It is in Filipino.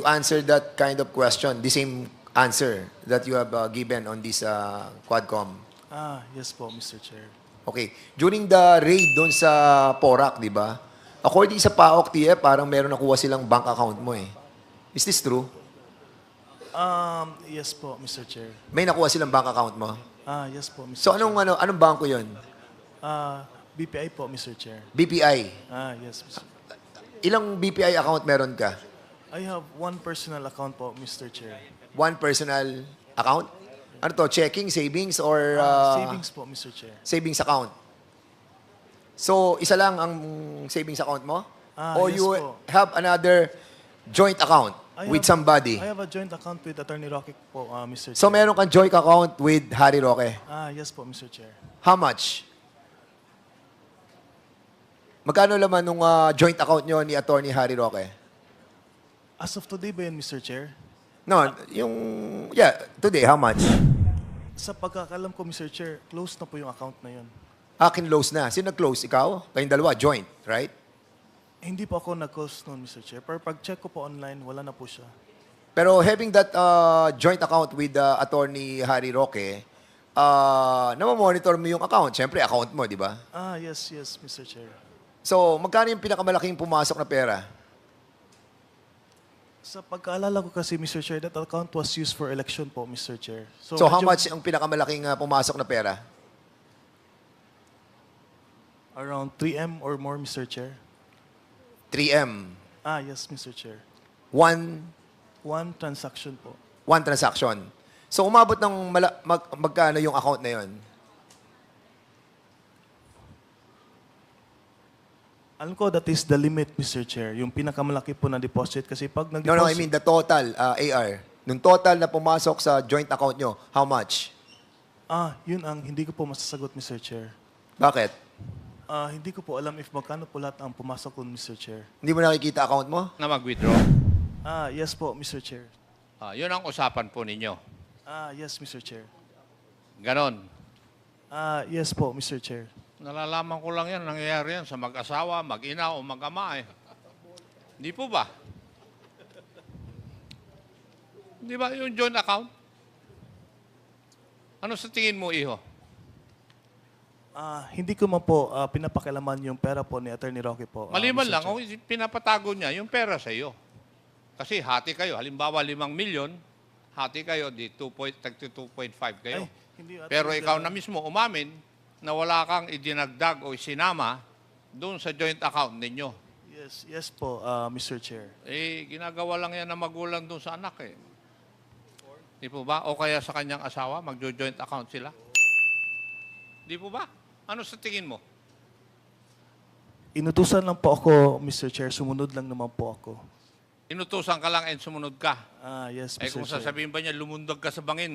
To answer that kind of question, the same answer that you have given on this Quadcom. Yes po, Mr. Chair. Okay. During the raid doon sa Porac, di ba? According sa PAOK TF, parang meron nakuha silang bank account mo eh. Is this true? Yes po, Mr. Chair. May nakuha silang bank account mo? Yes po, Mr. So Chair. anong bangko 'yon? BPI po, Mr. Chair. BPI. Yes, Mr. Ilang BPI account meron ka? I have one personal account po, Mr. Chair. One personal account? Ano to? Checking, savings, or Savings po, Mr. Chair. savings account? So, isa lang ang savings account mo? Or Yes you po. have another joint account with somebody? I have a joint account with Attorney Roque po, Mr. Chair. So, meron kang joint account with Harry Roque. Yes po, Mr. Chair. How much? Magkano laman nung joint account nyo ni Attorney Harry Roque? As of today ba yun, Mr. Chair? No, today, how much? Sa pagkakalam ko, Mr. Chair, close na po yung account na yun. Close na. Sino nag-close? Ikaw? Kayong dalawa, joint, right? Hindi po ako nag-close noon, Mr. Chair. Pero pag-check ko po online, wala na po siya. Pero having that joint account with Attorney Harry Roque, namamonitor mo yung account. Siyempre, account mo, di ba? Yes, Mr. Chair. So, magkano yung pinakamalaking pumasok na pera? Sa pagkaalala ko kasi, Mr. Chair, that account was used for election po, Mr. Chair. So, how medyo much ang pinakamalaking pumasok na pera? Around 3M or more, Mr. Chair. 3M. Yes, Mr. Chair. One One transaction po. transaction. So, umabot ng magkano yung account na yun? Alam ko that is the limit, Mr. Chair. Yung pinakamalaki po na deposit. Kasi pag No, nag-deposit... I mean the total, AR. Nung total na pumasok sa joint account nyo, how much? Yun ang hindi ko po masasagot, Mr. Chair. Bakit? Hindi ko po alam if magkano po lahat ang pumasok ko, Mr. Chair. Hindi mo nakikita account mo? Na mag-withdraw. Yes po, Mr. Chair. Yun ang usapan po ninyo. Yes, Mr. Chair. Ganon. Yes po, Mr. Chair. Nalalaman ko lang yan, nangyayari yan sa mag-asawa, mag-ina o mag-ama eh. Hindi po ba? Di ba yung joint account? Ano sa tingin mo, iho? Hindi ko man po pinapakilaman yung pera po ni Attorney Roque po. Maliban Mr. lang, Chair. kung pinapatago niya yung pera sa iyo. Kasi hati kayo. Halimbawa, 5 milyon, hati kayo, di 2.5 kayo. Hindi, Pero Attorney ikaw Roque. na mismo umamin na wala kang idinagdag o isinama doon sa joint account ninyo. Yes po, Mr. Chair. Ginagawa lang yan ng magulang doon sa anak eh. Di po ba? O kaya sa kanyang asawa, magjo-joint account sila. Di po ba? Ano sa tingin mo? Inutusan lang po ako, Mr. Chair. Sumunod lang naman po ako. Inutusan ka lang and sumunod ka. Yes, Eh Mr. kung Chair. sasabihin ba niya, lumundag ka sa bangin,